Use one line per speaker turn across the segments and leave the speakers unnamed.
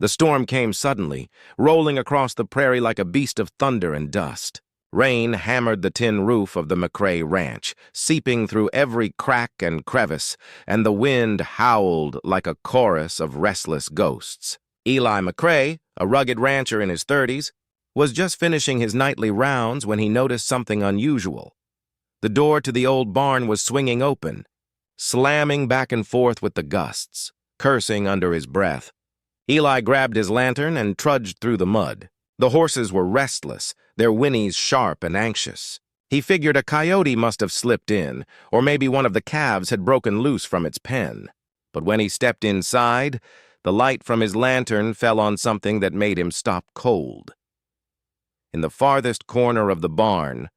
The storm came suddenly, rolling across the prairie like a beast of thunder and dust. Rain hammered the tin roof of the McCrae ranch, seeping through every crack and crevice, and the wind howled like a chorus of restless ghosts. Eli McCrae, a rugged rancher in his 30s, was just finishing his nightly rounds when he noticed something unusual. The door to the old barn was swinging open, slamming back and forth with the gusts, cursing under his breath. Eli grabbed his lantern and trudged through the mud. The horses were restless, their whinnies sharp and anxious. He figured a coyote must have slipped in, or maybe one of the calves had broken loose from its pen. But when he stepped inside, the light from his lantern fell on something that made him stop cold. In the farthest corner of the barn,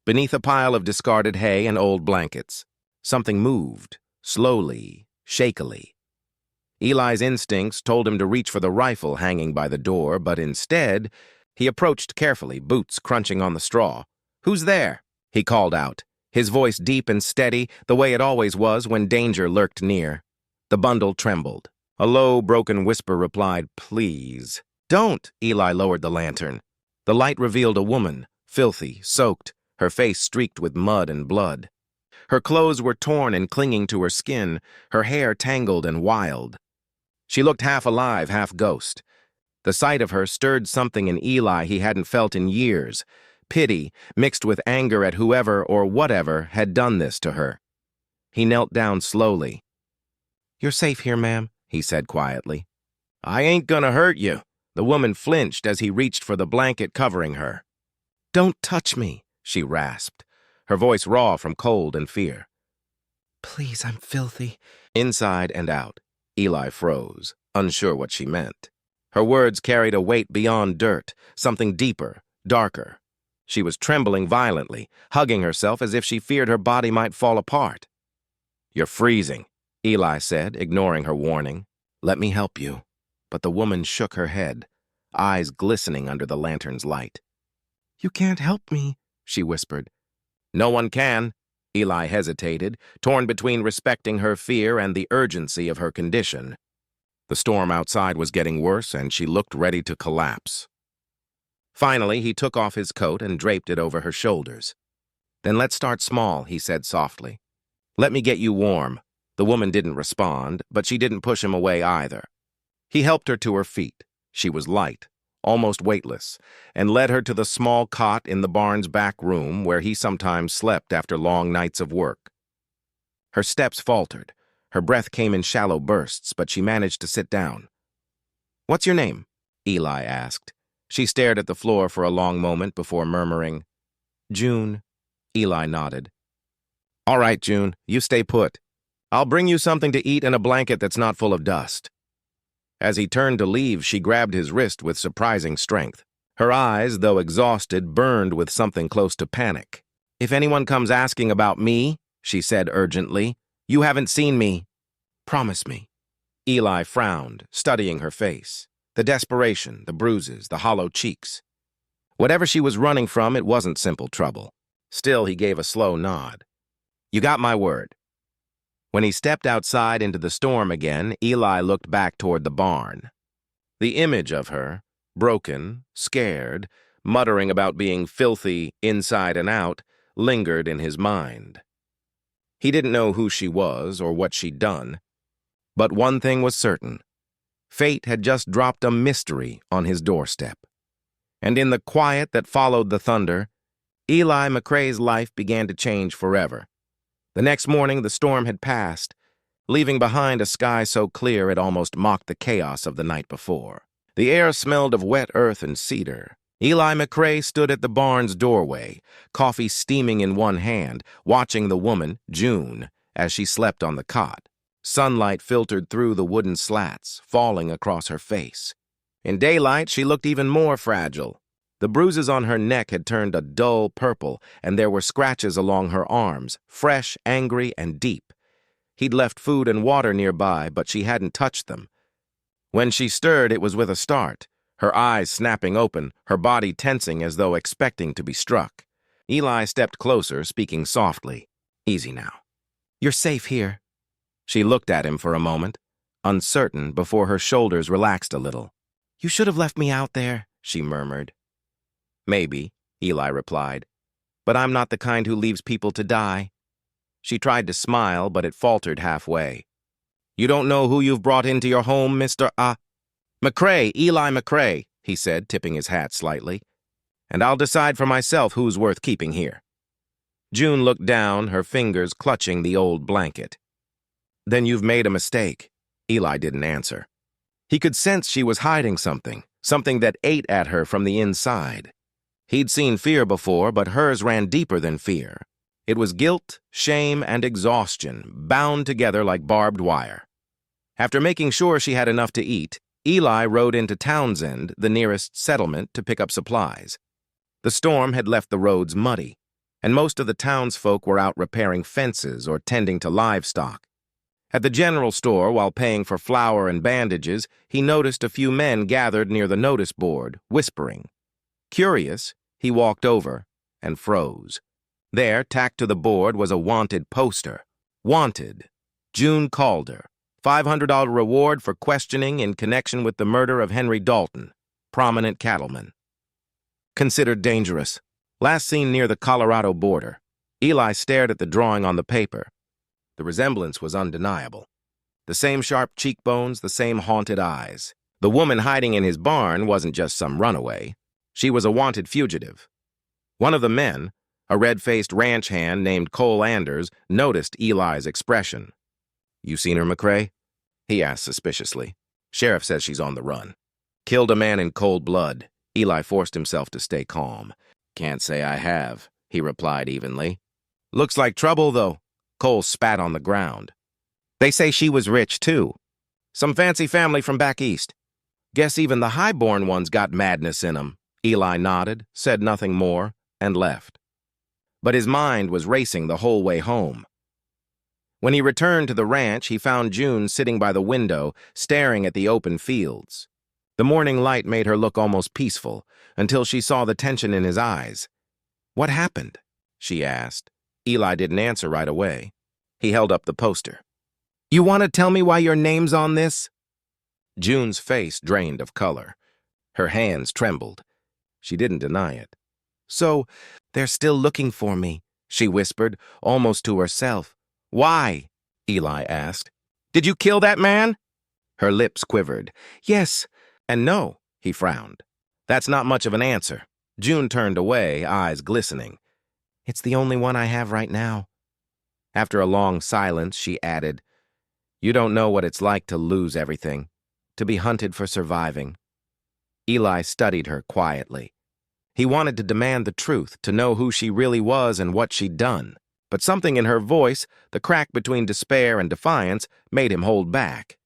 beneath a pile of discarded hay and old blankets, something moved, slowly, shakily. Eli's instincts told him to reach for the rifle hanging by the door, but instead, he approached carefully, boots crunching on the straw. "Who's there?" he called out, his voice deep and steady, the way it always was when danger lurked near. The bundle trembled. A low, broken whisper replied, "Please." "Don't!" Eli lowered the lantern. The light revealed a woman, filthy, soaked, her face streaked with mud and blood. Her clothes were torn and clinging to her skin, her hair tangled and wild. She looked half alive, half ghost. The sight of her stirred something in Eli he hadn't felt in years, pity mixed with anger at whoever or whatever had done this to her. He knelt down slowly. "You're safe here, ma'am," he said quietly. "I ain't gonna hurt you." The woman flinched as he reached for the blanket covering her. "Don't touch me," she rasped, her voice raw from cold and fear. "Please, I'm filthy." Inside and out, Eli froze, unsure what she meant. Her words carried a weight beyond dirt, something deeper, darker. She was trembling violently, hugging herself as if she feared her body might fall apart. "You're freezing," Eli said, ignoring her warning. "Let me help you." But the woman shook her head, eyes glistening under the lantern's light. "You can't help me," she whispered. "No one can." Eli hesitated, torn between respecting her fear and the urgency of her condition. The storm outside was getting worse, and she looked ready to collapse. Finally, he took off his coat and draped it over her shoulders. "Then let's start small," he said softly. "Let me get you warm." The woman didn't respond, but she didn't push him away either. He helped her to her feet. She was light, almost weightless, and led her to the small cot in the barn's back room where he sometimes slept after long nights of work. Her steps faltered. Her breath came in shallow bursts, but she managed to sit down. "What's your name?" Eli asked. She stared at the floor for a long moment before murmuring, "June." Eli nodded. "All right, June, you stay put. I'll bring you something to eat and a blanket that's not full of dust." As he turned to leave, she grabbed his wrist with surprising strength. Her eyes, though exhausted, burned with something close to panic. "If anyone comes asking about me," she said urgently, "you haven't seen me. Promise me." Eli frowned, studying her face. The desperation, the bruises, the hollow cheeks. Whatever she was running from, it wasn't simple trouble. Still, he gave a slow nod. "You got my word." When he stepped outside into the storm again, Eli looked back toward the barn. The image of her, broken, scared, muttering about being filthy inside and out, lingered in his mind. He didn't know who she was or what she'd done, but one thing was certain. Fate had just dropped a mystery on his doorstep. And in the quiet that followed the thunder, Eli McCrae's life began to change forever. The next morning, the storm had passed, leaving behind a sky so clear it almost mocked the chaos of the night before. The air smelled of wet earth and cedar. Eli McCrae stood at the barn's doorway, coffee steaming in one hand, watching the woman, June, as she slept on the cot. Sunlight filtered through the wooden slats, falling across her face. In daylight, she looked even more fragile. The bruises on her neck had turned a dull purple, and there were scratches along her arms, fresh, angry, and deep. He'd left food and water nearby, but she hadn't touched them. When she stirred, it was with a start, her eyes snapping open, her body tensing as though expecting to be struck. Eli stepped closer, speaking softly. "Easy now. You're safe here." She looked at him for a moment, uncertain before her shoulders relaxed a little. You should have left me out there, she murmured. Maybe, Eli replied, but I'm not the kind who leaves people to die. She tried to smile, but it faltered halfway. You don't know who you've brought into your home, Mr. McCrae, Eli McCrae, he said, tipping his hat slightly. And I'll decide for myself who's worth keeping here. June looked down, her fingers clutching the old blanket. Then you've made a mistake. Eli didn't answer. He could sense she was hiding something that ate at her from the inside. He'd seen fear before, but hers ran deeper than fear. It was guilt, shame, and exhaustion, bound together like barbed wire. After making sure she had enough to eat, Eli rode into Townsend, the nearest settlement, to pick up supplies. The storm had left the roads muddy, and most of the townsfolk were out repairing fences or tending to livestock. At the general store, while paying for flour and bandages, he noticed a few men gathered near the notice board, whispering. Curious, he walked over and froze. There, tacked to the board, was a wanted poster. Wanted, June Calder, $500 reward for questioning in connection with the murder of Henry Dalton, prominent cattleman. Considered dangerous. Last seen near the Colorado border. Eli stared at the drawing on the paper. The resemblance was undeniable. The same sharp cheekbones, the same haunted eyes. The woman hiding in his barn wasn't just some runaway. She was a wanted fugitive. One of the men, a red-faced ranch hand named Cole Anders, noticed Eli's expression. You seen her, McCrae? He asked suspiciously. Sheriff says she's on the run. Killed a man in cold blood. Eli forced himself to stay calm. Can't say I have, he replied evenly. Looks like trouble, though. Cole spat on the ground. They say she was rich, too. Some fancy family from back east. Guess even the highborn ones got madness in 'em. Eli nodded, said nothing more, and left. But his mind was racing the whole way home. When he returned to the ranch, he found June sitting by the window, staring at the open fields. The morning light made her look almost peaceful, until she saw the tension in his eyes. What happened? She asked. Eli didn't answer right away. He held up the poster. You want to tell me why your name's on this? June's face drained of color. Her hands trembled. She didn't deny it. So, they're still looking for me, she whispered, almost to herself. Why? Eli asked. Did you kill that man? Her lips quivered. Yes, and no, he frowned. That's not much of an answer. June turned away, eyes glistening. It's the only one I have right now. After a long silence, she added, You don't know what it's like to lose everything, to be hunted for surviving. Eli studied her quietly. He wanted to demand the truth, to know who she really was and what she'd done. But something in her voice, the crack between despair and defiance, made him hold back.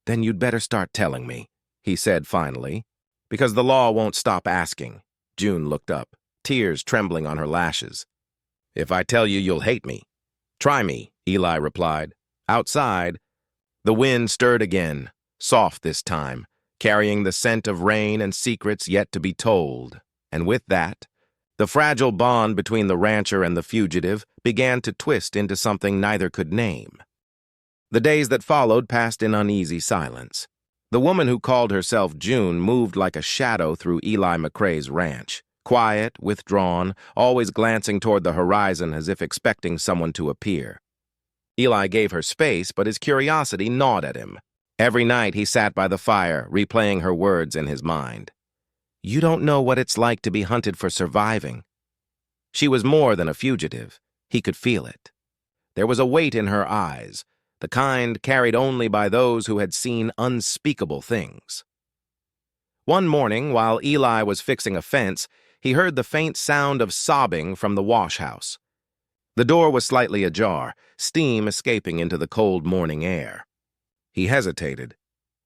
Then you'd better start telling me, he said finally, because the law won't stop asking. June looked up, tears trembling on her lashes. If I tell you, you'll hate me. Try me, Eli replied. Outside, the wind stirred again, soft this time, carrying the scent of rain and secrets yet to be told. And with that, the fragile bond between the rancher and the fugitive began to twist into something neither could name. The days that followed passed in uneasy silence. The woman who called herself June moved like a shadow through Eli McCrae's ranch, quiet, withdrawn, always glancing toward the horizon as if expecting someone to appear. Eli gave her space, but his curiosity gnawed at him. Every night he sat by the fire, replaying her words in his mind. You don't know what it's like to be hunted for surviving. She was more than a fugitive. He could feel it. There was a weight in her eyes, the kind carried only by those who had seen unspeakable things. One morning, while Eli was fixing a fence, he heard the faint sound of sobbing from the wash house. The door was slightly ajar, steam escaping into the cold morning air. He hesitated,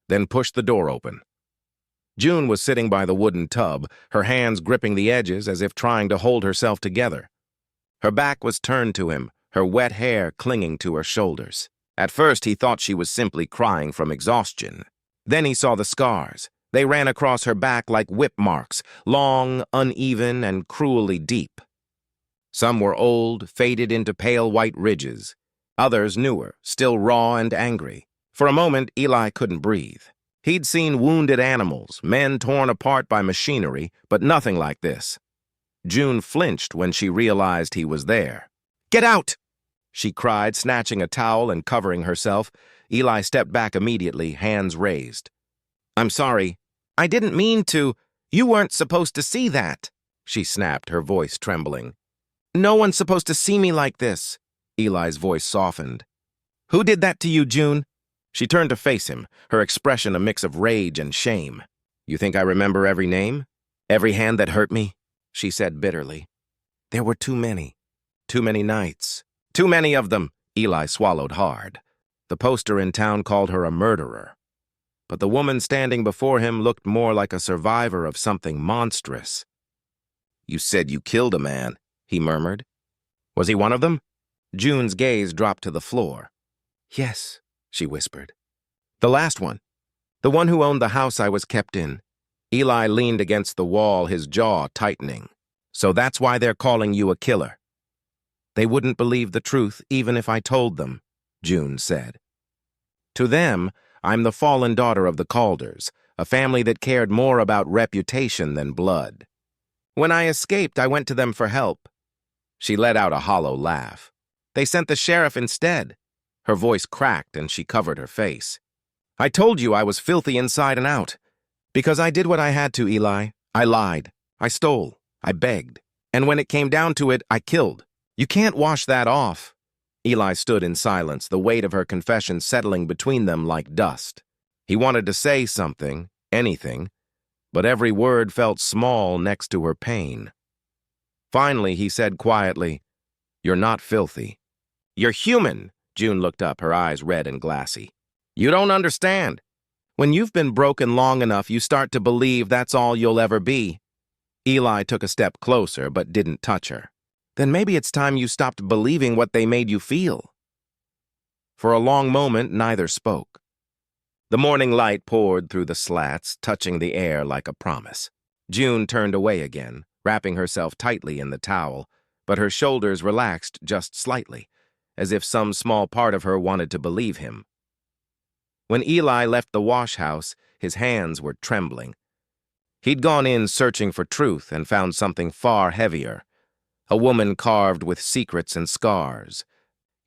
then pushed the door open. June was sitting by the wooden tub, her hands gripping the edges as if trying to hold herself together. Her back was turned to him, her wet hair clinging to her shoulders. At first he thought she was simply crying from exhaustion. Then he saw the scars. They ran across her back like whip marks, long, uneven, and cruelly deep. Some were old, faded into pale white ridges. Others newer, still raw and angry. For a moment, Eli couldn't breathe. He'd seen wounded animals, men torn apart by machinery, but nothing like this. June flinched when she realized he was there. "Get out!" she cried, snatching a towel and covering herself. Eli stepped back immediately, hands raised. "I'm sorry. I didn't mean to. You weren't supposed to see that," she snapped, her voice trembling. "No one's supposed to see me like this." Eli's voice softened. "Who did that to you, June?" She turned to face him, her expression a mix of rage and shame. "You think I remember every name? Every hand that hurt me?" she said bitterly. "There were too many. Too many nights. Too many of them." Eli swallowed hard. The poster in town called her a murderer. But the woman standing before him looked more like a survivor of something monstrous. "You said you killed a man," he murmured. "Was he one of them?" June's gaze dropped to the floor. "Yes," she whispered. "The last one. The one who owned the house I was kept in." Eli leaned against the wall, his jaw tightening. "So that's why they're calling you a killer." "They wouldn't believe the truth even if I told them," June said. "To them, I'm the fallen daughter of the Calders, a family that cared more about reputation than blood. When I escaped, I went to them for help." She let out a hollow laugh. "They sent the sheriff instead." Her voice cracked and she covered her face. "I told you I was filthy inside and out. Because I did what I had to, Eli. I lied. I stole. I begged. And when it came down to it, I killed. You can't wash that off." Eli stood in silence, the weight of her confession settling between them like dust. He wanted to say something, anything, but every word felt small next to her pain. Finally, he said quietly, "You're not filthy. You're human." June looked up, her eyes red and glassy. "You don't understand. When you've been broken long enough, you start to believe that's all you'll ever be." Eli took a step closer, but didn't touch her. "Then maybe it's time you stopped believing what they made you feel." For a long moment, neither spoke. The morning light poured through the slats, touching the air like a promise. June turned away again, wrapping herself tightly in the towel, but her shoulders relaxed just slightly, as if some small part of her wanted to believe him. When Eli left the wash house, his hands were trembling. He'd gone in searching for truth and found something far heavier. A woman carved with secrets and scars,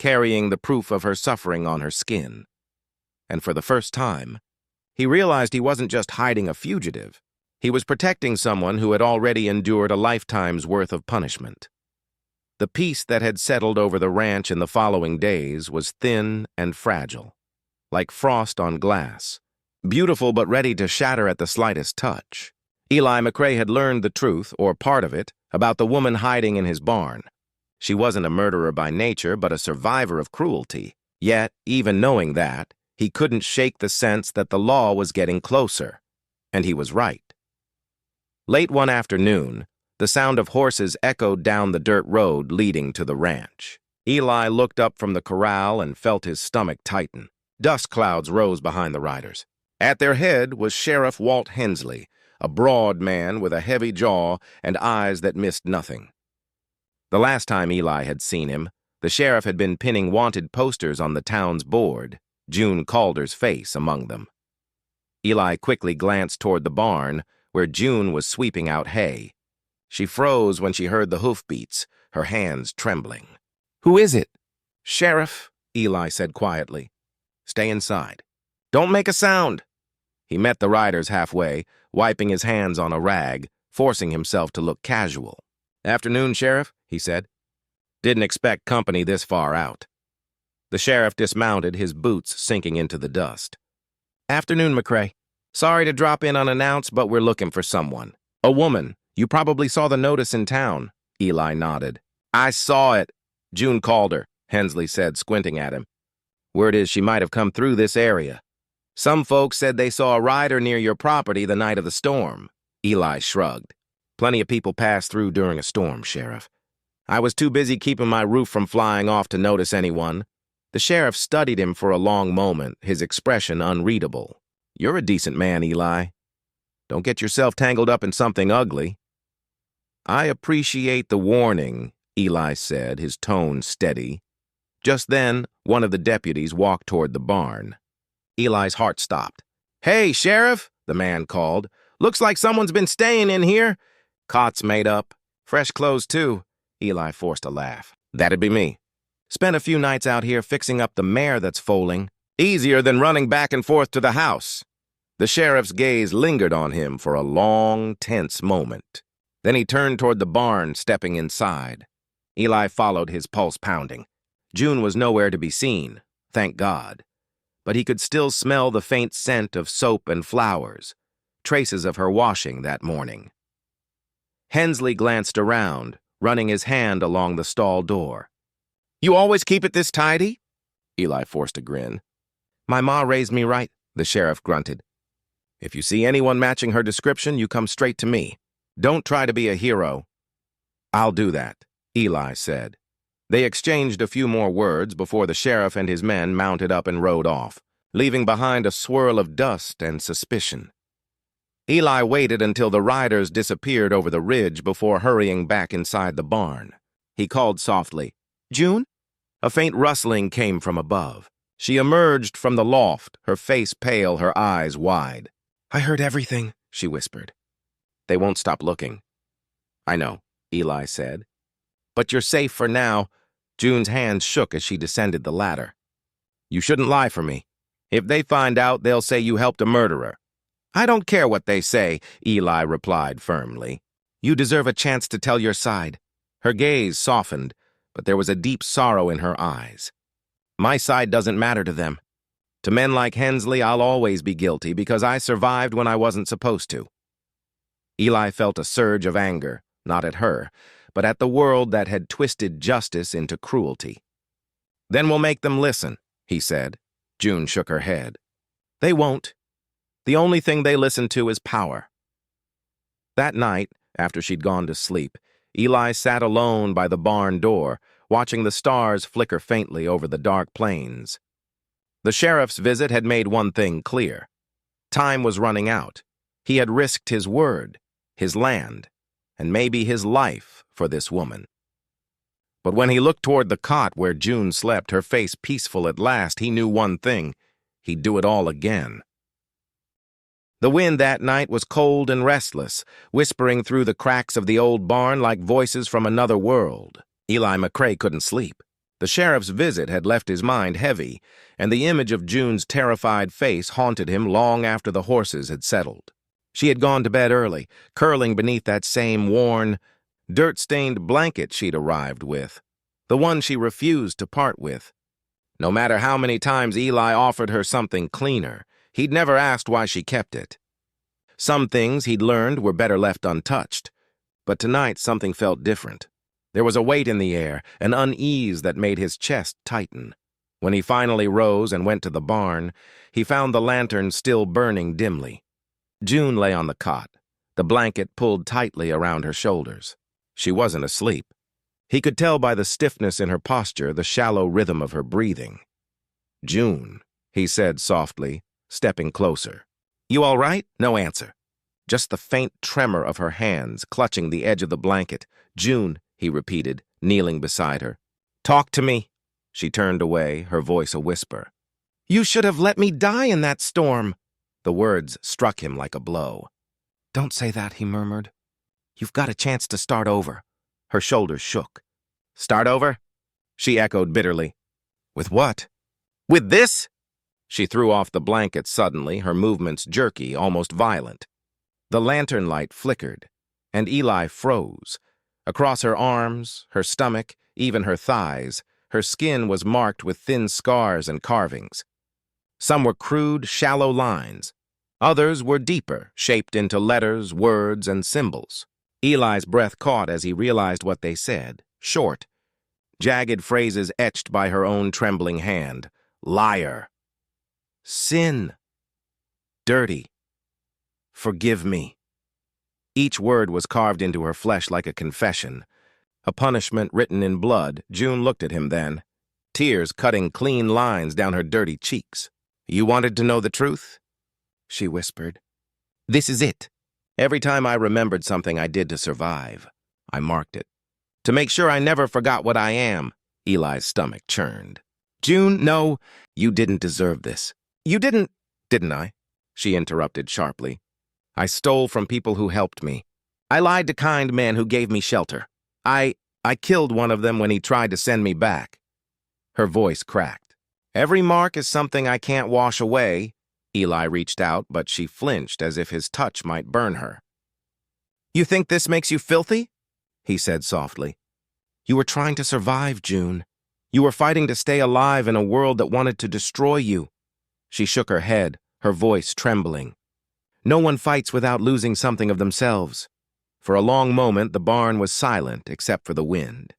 carrying the proof of her suffering on her skin. And for the first time, he realized he wasn't just hiding a fugitive. He was protecting someone who had already endured a lifetime's worth of punishment. The peace that had settled over the ranch in the following days was thin and fragile, like frost on glass, beautiful but ready to shatter at the slightest touch. Eli McCrae had learned the truth, or part of it, about the woman hiding in his barn. She wasn't a murderer by nature, but a survivor of cruelty. Yet, even knowing that, he couldn't shake the sense that the law was getting closer. And he was right. Late one afternoon, the sound of horses echoed down the dirt road leading to the ranch. Eli looked up from the corral and felt his stomach tighten. Dust clouds rose behind the riders. At their head was Sheriff Walt Hensley, a broad man with a heavy jaw and eyes that missed nothing. The last time Eli had seen him, the sheriff had been pinning wanted posters on the town's board, June Calder's face among them. Eli quickly glanced toward the barn, where June was sweeping out hay. She froze when she heard the hoofbeats, her hands trembling. "Who is it?" "Sheriff," Eli said quietly. "Stay inside. Don't make a sound." He met the riders halfway, wiping his hands on a rag, forcing himself to look casual. "Afternoon, Sheriff," he said. "Didn't expect company this far out." The sheriff dismounted, his boots sinking into the dust. "Afternoon, McCrae. Sorry to drop in unannounced, but we're looking for someone. A woman. You probably saw the notice in town." Eli nodded. "I saw it." "June Calder," Hensley said, squinting at him. "Word is she might have come through this area. Some folks said they saw a rider near your property the night of the storm." Eli shrugged. "Plenty of people pass through during a storm, Sheriff. I was too busy keeping my roof from flying off to notice anyone." The sheriff studied him for a long moment, his expression unreadable. "You're a decent man, Eli. Don't get yourself tangled up in something ugly." "I appreciate the warning," Eli said, his tone steady. Just then, one of the deputies walked toward the barn. Eli's heart stopped. "Hey, Sheriff," the man called. "Looks like someone's been staying in here." "Cots made up. Fresh clothes, too." Eli forced a laugh. "That'd be me. Spent a few nights out here fixing up the mare that's foaling. Easier than running back and forth to the house." The sheriff's gaze lingered on him for a long, tense moment. Then he turned toward the barn, stepping inside. Eli followed, his pulse pounding. June was nowhere to be seen, thank God. But he could still smell the faint scent of soap and flowers, traces of her washing that morning. Hensley glanced around, running his hand along the stall door. "You always keep it this tidy?" Eli forced a grin. "My ma raised me right," the sheriff grunted. "If you see anyone matching her description, you come straight to me. Don't try to be a hero." "I'll do that," Eli said. They exchanged a few more words before the sheriff and his men mounted up and rode off, leaving behind a swirl of dust and suspicion. Eli waited until the riders disappeared over the ridge before hurrying back inside the barn. He called softly, "June?" A faint rustling came from above. She emerged from the loft, her face pale, her eyes wide. "I heard everything," she whispered. "They won't stop looking." "I know," Eli said. "But you're safe for now." June's hands shook as she descended the ladder. "You shouldn't lie for me. If they find out, they'll say you helped a murderer." "I don't care what they say," Eli replied firmly. "You deserve a chance to tell your side." Her gaze softened, but there was a deep sorrow in her eyes. "My side doesn't matter to them. To men like Hensley, I'll always be guilty because I survived when I wasn't supposed to." Eli felt a surge of anger, not at her, but at the world that had twisted justice into cruelty. "Then we'll make them listen," he said. June shook her head. "They won't. The only thing they listen to is power." That night, after she'd gone to sleep, Eli sat alone by the barn door, watching the stars flicker faintly over the dark plains. The sheriff's visit had made one thing clear. Time was running out. He had risked his word, his land, and maybe his life for this woman. But when he looked toward the cot where June slept, her face peaceful at last, he knew one thing: he'd do it all again. The wind that night was cold and restless, whispering through the cracks of the old barn like voices from another world. Eli McCrae couldn't sleep. The sheriff's visit had left his mind heavy, and the image of June's terrified face haunted him long after the horses had settled. She had gone to bed early, curling beneath that same worn, dirt-stained blanket she'd arrived with, the one she refused to part with. No matter how many times Eli offered her something cleaner, he'd never asked why she kept it. Some things he'd learned were better left untouched, but tonight something felt different. There was a weight in the air, an unease that made his chest tighten. When he finally rose and went to the barn, he found the lantern still burning dimly. June lay on the cot, the blanket pulled tightly around her shoulders. She wasn't asleep. He could tell by the stiffness in her posture, the shallow rhythm of her breathing. "June," he said softly, stepping closer. "You all right?" No answer. Just the faint tremor of her hands clutching the edge of the blanket. "June," he repeated, kneeling beside her. "Talk to me." She turned away, her voice a whisper. "You should have let me die in that storm." The words struck him like a blow. "Don't say that," he murmured. "You've got a chance to start over." Her shoulders shook. "Start over?" she echoed bitterly. "With what?" "With this?" She threw off the blanket suddenly, her movements jerky, almost violent. The lantern light flickered, and Eli froze. Across her arms, her stomach, even her thighs, her skin was marked with thin scars and carvings. Some were crude, shallow lines. Others were deeper, shaped into letters, words, and symbols. Eli's breath caught as he realized what they said. Short, jagged phrases etched by her own trembling hand. Liar. Sin. Dirty. Forgive me. Each word was carved into her flesh like a confession. A punishment written in blood. June looked at him then, tears cutting clean lines down her dirty cheeks. "You wanted to know the truth?" she whispered. "This is it. Every time I remembered something I did to survive, I marked it. To make sure I never forgot what I am." Eli's stomach churned. "June, no, you didn't deserve this." "You didn't I?" she interrupted sharply. I stole from people who helped me. I lied to kind men who gave me shelter. I killed one of them when he tried to send me back. Her voice cracked. Every mark is something I can't wash away. Eli reached out, but she flinched as if his touch might burn her. You think this makes you filthy? He said softly. You were trying to survive, June. You were fighting to stay alive in a world that wanted to destroy you. She shook her head, her voice trembling. No one fights without losing something of themselves. For a long moment, the barn was silent except for the wind.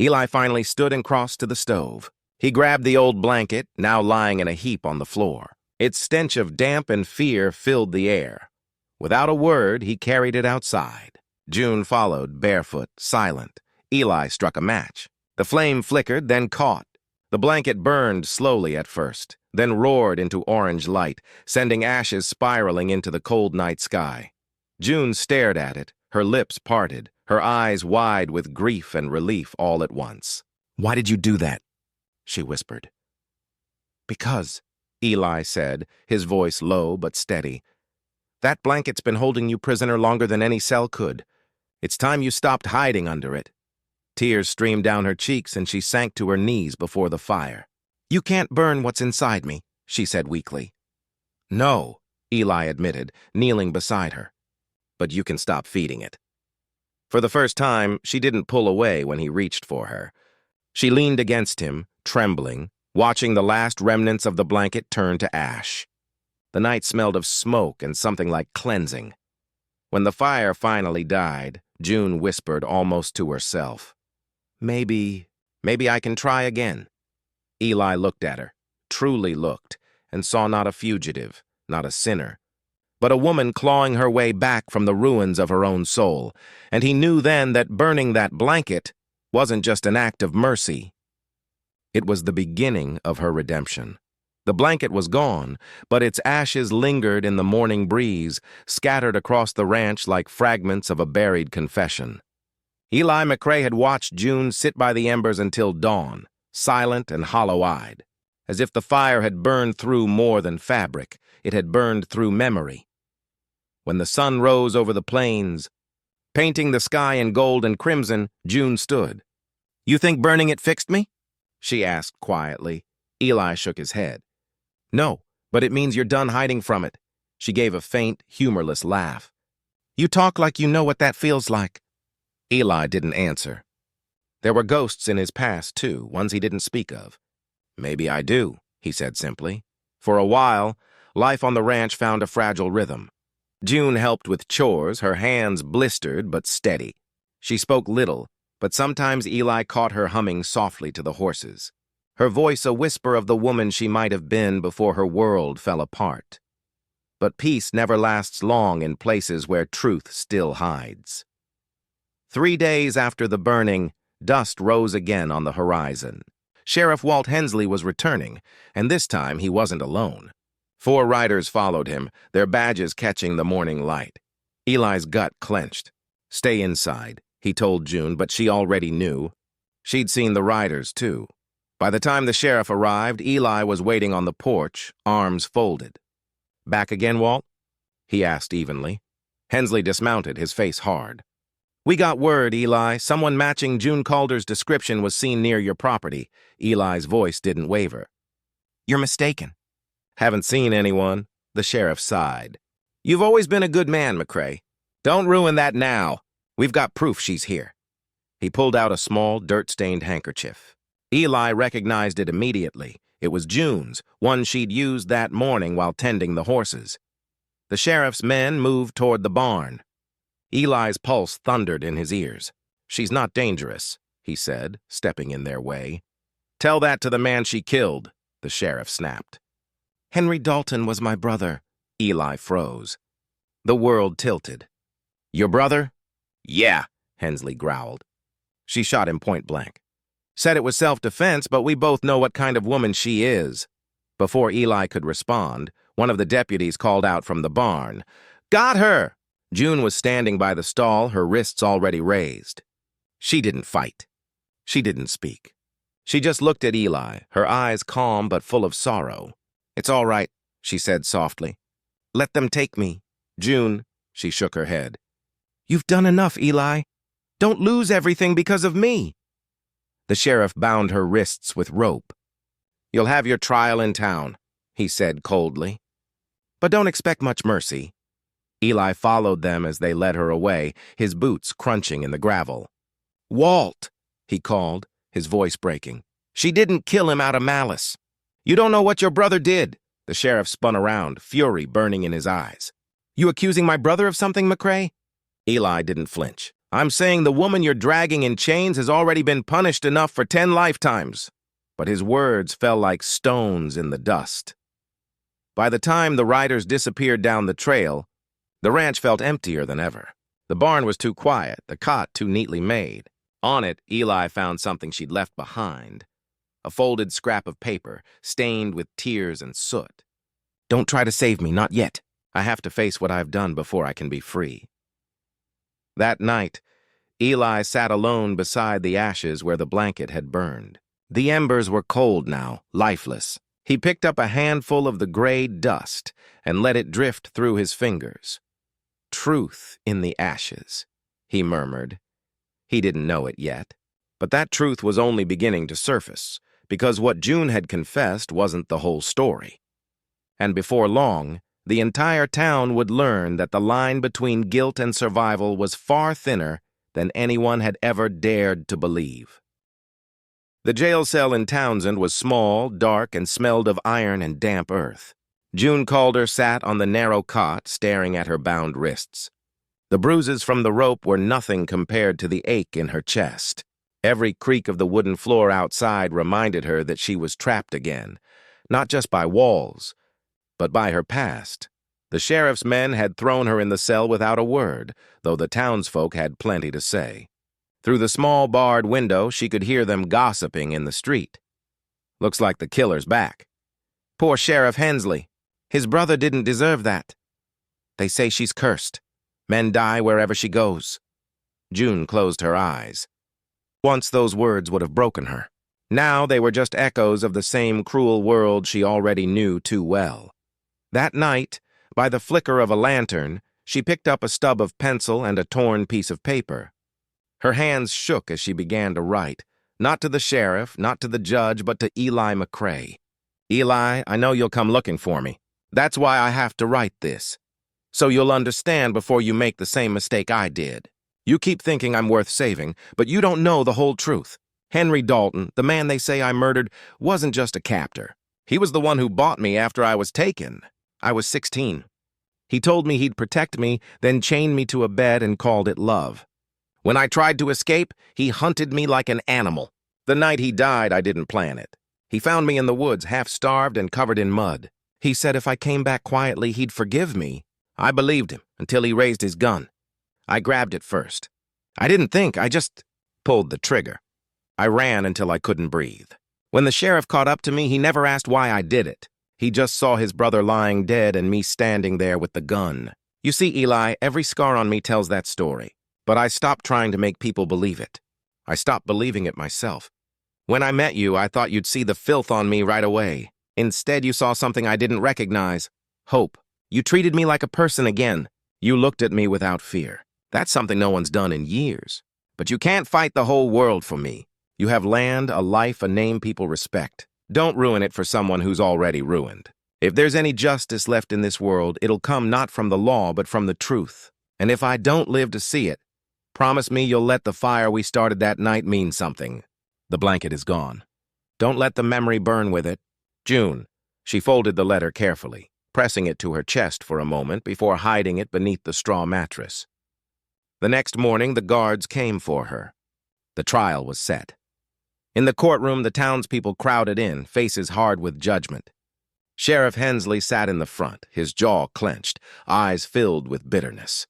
Eli finally stood and crossed to the stove. He grabbed the old blanket, now lying in a heap on the floor. Its stench of damp and fear filled the air. Without a word, he carried it outside. June followed, barefoot, silent. Eli struck a match. The flame flickered, then caught. The blanket burned slowly at first, then roared into orange light, sending ashes spiraling into the cold night sky. June stared at it, her lips parted, her eyes wide with grief and relief all at once. Why did you do that? She whispered. Because, Eli said, his voice low but steady. That blanket's been holding you prisoner longer than any cell could. It's time you stopped hiding under it. Tears streamed down her cheeks and she sank to her knees before the fire. You can't burn what's inside me, she said weakly. No, Eli admitted, kneeling beside her. But you can stop feeding it. For the first time, she didn't pull away when he reached for her. She leaned against him, trembling, watching the last remnants of the blanket turn to ash. The night smelled of smoke and something like cleansing. When the fire finally died, June whispered almost to herself, Maybe I can try again. Eli looked at her, truly looked, and saw not a fugitive, not a sinner, but a woman clawing her way back from the ruins of her own soul, and he knew then that burning that blanket wasn't just an act of mercy. It was the beginning of her redemption. The blanket was gone, but its ashes lingered in the morning breeze, scattered across the ranch like fragments of a buried confession. Eli McCrae had watched June sit by the embers until dawn, silent and hollow-eyed, as if the fire had burned through more than fabric. It had burned through memory. When the sun rose over the plains, painting the sky in gold and crimson, June stood. You think burning it fixed me? She asked quietly. Eli shook his head. No, but it means you're done hiding from it. She gave a faint, humorless laugh. You talk like you know what that feels like. Eli didn't answer. There were ghosts in his past, too, ones he didn't speak of. Maybe I do, he said simply. For a while, life on the ranch found a fragile rhythm. June helped with chores, her hands blistered but steady. She spoke little, but sometimes Eli caught her humming softly to the horses, her voice a whisper of the woman she might have been before her world fell apart. But peace never lasts long in places where truth still hides. 3 days after the burning, dust rose again on the horizon. Sheriff Walt Hensley was returning, and this time he wasn't alone. 4 riders followed him, their badges catching the morning light. Eli's gut clenched. Stay inside, he told June, but she already knew. She'd seen the riders, too. By the time the sheriff arrived, Eli was waiting on the porch, arms folded. Back again, Walt? He asked evenly. Hensley dismounted, his face hard. We got word, Eli. Someone matching June Calder's description was seen near your property. Eli's voice didn't waver. You're mistaken. Haven't seen anyone, the sheriff sighed. You've always been a good man, McCrae. Don't ruin that now. We've got proof she's here. He pulled out a small, dirt-stained handkerchief. Eli recognized it immediately. It was June's, one she'd used that morning while tending the horses. The sheriff's men moved toward the barn. Eli's pulse thundered in his ears. She's not dangerous, he said, stepping in their way. Tell that to the man she killed, the sheriff snapped. Henry Dalton was my brother. Eli froze. The world tilted. Your brother? Yeah, Hensley growled. She shot him point blank. Said it was self-defense, but we both know what kind of woman she is. Before Eli could respond, one of the deputies called out from the barn. Got her! June was standing by the stall, her wrists already raised. She didn't fight. She didn't speak. She just looked at Eli, her eyes calm but full of sorrow. It's all right, she said softly. Let them take me. June, she shook her head. You've done enough, Eli. Don't lose everything because of me. The sheriff bound her wrists with rope. You'll have your trial in town, he said coldly. But don't expect much mercy. Eli followed them as they led her away, his boots crunching in the gravel. Walt, he called, his voice breaking. She didn't kill him out of malice. You don't know what your brother did. The sheriff spun around, fury burning in his eyes. You accusing my brother of something, McCrae? Eli didn't flinch. I'm saying the woman you're dragging in chains has already been punished enough for 10 lifetimes. But his words fell like stones in the dust. By the time the riders disappeared down the trail, the ranch felt emptier than ever. The barn was too quiet, the cot too neatly made. On it, Eli found something she'd left behind. A folded scrap of paper, stained with tears and soot. Don't try to save me, not yet. I have to face what I've done before I can be free. That night, Eli sat alone beside the ashes where the blanket had burned. The embers were cold now, lifeless. He picked up a handful of the gray dust and let it drift through his fingers. Truth in the ashes, he murmured. He didn't know it yet, but that truth was only beginning to surface, because what June had confessed wasn't the whole story. And before long, the entire town would learn that the line between guilt and survival was far thinner than anyone had ever dared to believe. The jail cell in Townsend was small, dark, and smelled of iron and damp earth. June Calder sat on the narrow cot, staring at her bound wrists. The bruises from the rope were nothing compared to the ache in her chest. Every creak of the wooden floor outside reminded her that she was trapped again, not just by walls, but by her past. The sheriff's men had thrown her in the cell without a word, though the townsfolk had plenty to say. Through the small barred window, she could hear them gossiping in the street. Looks like the killer's back. Poor Sheriff Hensley. His brother didn't deserve that. They say she's cursed. Men die wherever she goes. June closed her eyes. Once those words would have broken her. Now they were just echoes of the same cruel world she already knew too well. That night, by the flicker of a lantern, she picked up a stub of pencil and a torn piece of paper. Her hands shook as she began to write, not to the sheriff, not to the judge, but to Eli McCrae. Eli, I know you'll come looking for me. That's why I have to write this. So you'll understand before you make the same mistake I did. You keep thinking I'm worth saving, but you don't know the whole truth. Henry Dalton, the man they say I murdered, wasn't just a captor. He was the one who bought me after I was taken. I was 16. He told me he'd protect me, then chained me to a bed and called it love. When I tried to escape, he hunted me like an animal. The night he died, I didn't plan it. He found me in the woods, half-starved and covered in mud. He said if I came back quietly, he'd forgive me. I believed him until he raised his gun. I grabbed it first. I didn't think, I just pulled the trigger. I ran until I couldn't breathe. When the sheriff caught up to me, he never asked why I did it. He just saw his brother lying dead and me standing there with the gun. You see, Eli, every scar on me tells that story. But I stopped trying to make people believe it. I stopped believing it myself. When I met you, I thought you'd see the filth on me right away. Instead, you saw something I didn't recognize. Hope. You treated me like a person again. You looked at me without fear. That's something no one's done in years. But you can't fight the whole world for me. You have land, a life, a name people respect. Don't ruin it for someone who's already ruined. If there's any justice left in this world, it'll come not from the law, but from the truth. And if I don't live to see it, promise me you'll let the fire we started that night mean something. The blanket is gone. Don't let the memory burn with it. June. She folded the letter carefully, pressing it to her chest for a moment before hiding it beneath the straw mattress. The next morning, the guards came for her. The trial was set. In the courtroom, the townspeople crowded in, faces hard with judgment. Sheriff Hensley sat in the front, his jaw clenched, eyes filled with bitterness.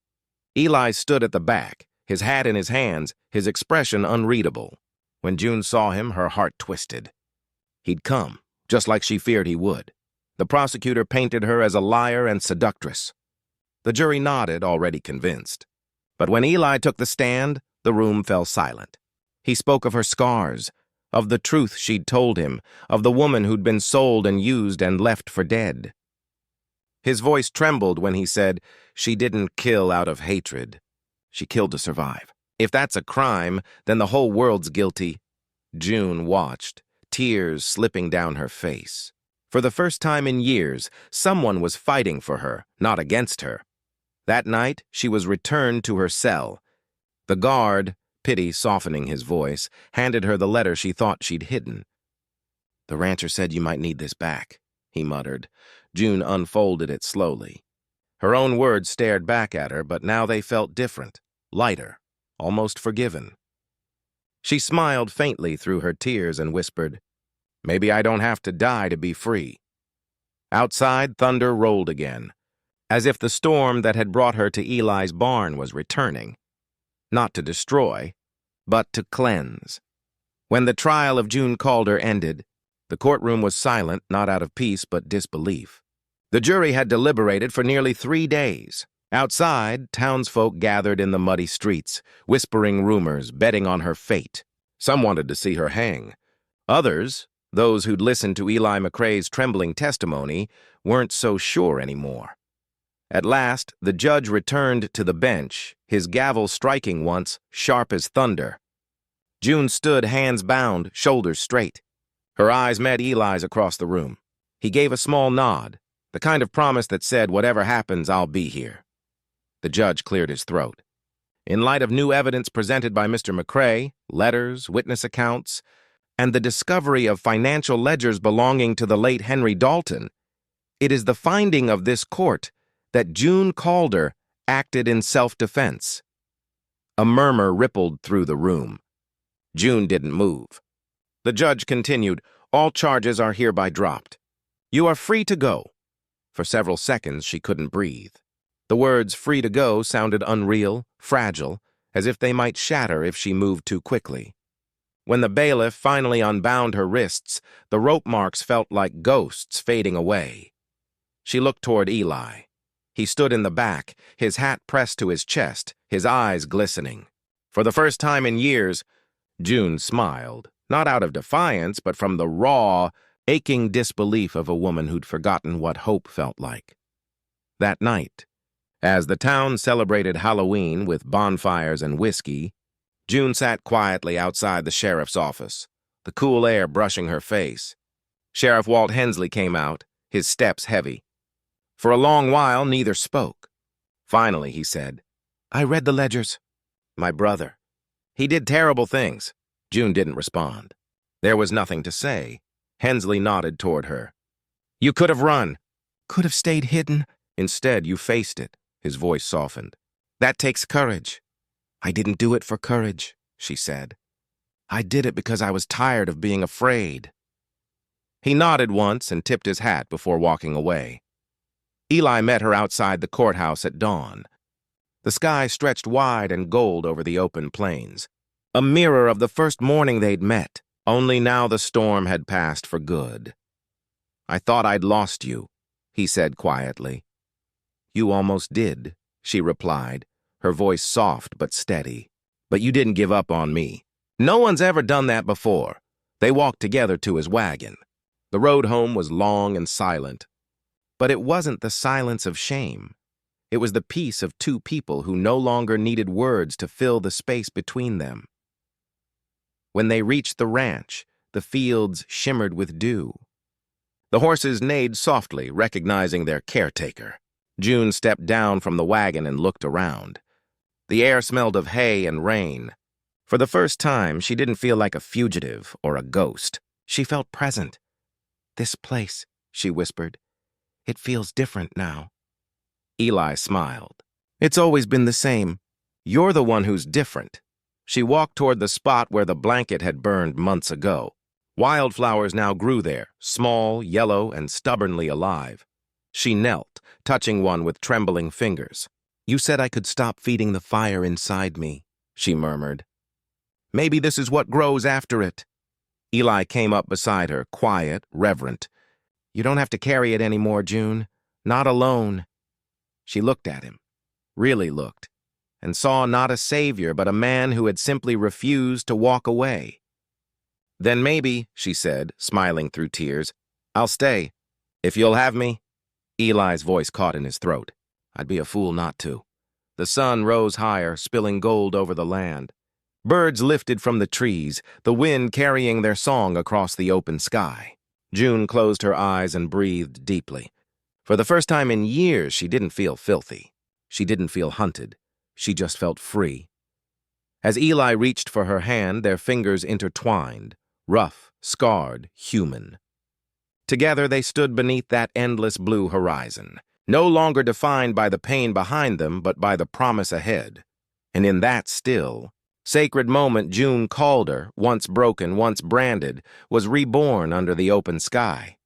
Eli stood at the back, his hat in his hands, his expression unreadable. When June saw him, her heart twisted. He'd come, just like she feared he would. The prosecutor painted her as a liar and seductress. The jury nodded, already convinced. But when Eli took the stand, the room fell silent. He spoke of her scars, of the truth she'd told him, of the woman who'd been sold and used and left for dead. His voice trembled when he said, "She didn't kill out of hatred. She killed to survive. If that's a crime, then the whole world's guilty." June watched, tears slipping down her face. For the first time in years, someone was fighting for her, not against her. That night, she was returned to her cell. The guard, pity softening his voice, handed her the letter she thought she'd hidden. "The rancher said you might need this back," he muttered. June unfolded it slowly. Her own words stared back at her, but now they felt different, lighter, almost forgiven. She smiled faintly through her tears and whispered, "Maybe I don't have to die to be free." Outside, thunder rolled again, as if the storm that had brought her to Eli's barn was returning, not to destroy, but to cleanse. When the trial of June Calder ended, the courtroom was silent, not out of peace but disbelief. The jury had deliberated for nearly 3 days. Outside, townsfolk gathered in the muddy streets, whispering rumors, betting on her fate. Some wanted to see her hang. Others, those who'd listened to Eli McCrae's trembling testimony, weren't so sure anymore. At last, the judge returned to the bench, his gavel striking once, sharp as thunder. June stood hands bound, shoulders straight. Her eyes met Eli's across the room. He gave a small nod, the kind of promise that said, "Whatever happens, I'll be here." The judge cleared his throat. In light of new evidence presented by Mr. McCrae, letters, witness accounts, and the discovery of financial ledgers belonging to the late Henry Dalton, it is the finding of this court that June Calder acted in self-defense. A murmur rippled through the room. June didn't move. The judge continued, "All charges are hereby dropped. You are free to go." For several seconds, she couldn't breathe. The words "free to go" sounded unreal, fragile, as if they might shatter if she moved too quickly. When the bailiff finally unbound her wrists, the rope marks felt like ghosts fading away. She looked toward Eli. He stood in the back, his hat pressed to his chest, his eyes glistening. For the first time in years, June smiled, not out of defiance, but from the raw, aching disbelief of a woman who'd forgotten what hope felt like. That night, as the town celebrated Halloween with bonfires and whiskey, June sat quietly outside the sheriff's office, the cool air brushing her face. Sheriff Walt Hensley came out, his steps heavy. For a long while, neither spoke. Finally, he said, "I read the ledgers. My brother. He did terrible things." June didn't respond. There was nothing to say. Hensley nodded toward her. "You could have run. Could have stayed hidden. Instead, you faced it." His voice softened. "That takes courage." "I didn't do it for courage," she said. "I did it because I was tired of being afraid." He nodded once and tipped his hat before walking away. Eli met her outside the courthouse at dawn. The sky stretched wide and gold over the open plains, a mirror of the first morning they'd met, only now the storm had passed for good. "I thought I'd lost you," he said quietly. "You almost did," she replied, her voice soft but steady. "But you didn't give up on me. No one's ever done that before." They walked together to his wagon. The road home was long and silent. But it wasn't the silence of shame. It was the peace of two people who no longer needed words to fill the space between them. When they reached the ranch, the fields shimmered with dew. The horses neighed softly, recognizing their caretaker. June stepped down from the wagon and looked around. The air smelled of hay and rain. For the first time, she didn't feel like a fugitive or a ghost. She felt present. "This place," she whispered. "It feels different now." Eli smiled. "It's always been the same. You're the one who's different." She walked toward the spot where the blanket had burned months ago. Wildflowers now grew there, small, yellow, and stubbornly alive. She knelt, touching one with trembling fingers. "You said I could stop feeding the fire inside me," she murmured. "Maybe this is what grows after it." Eli came up beside her, quiet, reverent. "You don't have to carry it anymore, June. Not alone." She looked at him, really looked, and saw not a savior but a man who had simply refused to walk away. "Then maybe," she said, smiling through tears, "I'll stay, if you'll have me." Eli's voice caught in his throat. I'd be a fool not to. The sun rose higher, spilling gold over the land. Birds lifted from the trees, the wind carrying their song across the open sky. June closed her eyes and breathed deeply. For the first time in years, she didn't feel filthy. She didn't feel hunted. She just felt free. As Eli reached for her hand, their fingers intertwined, rough, scarred, human. Together they stood beneath that endless blue horizon, no longer defined by the pain behind them, but by the promise ahead. And in that still, sacred moment, June Calder, once broken, once branded, was reborn under the open sky.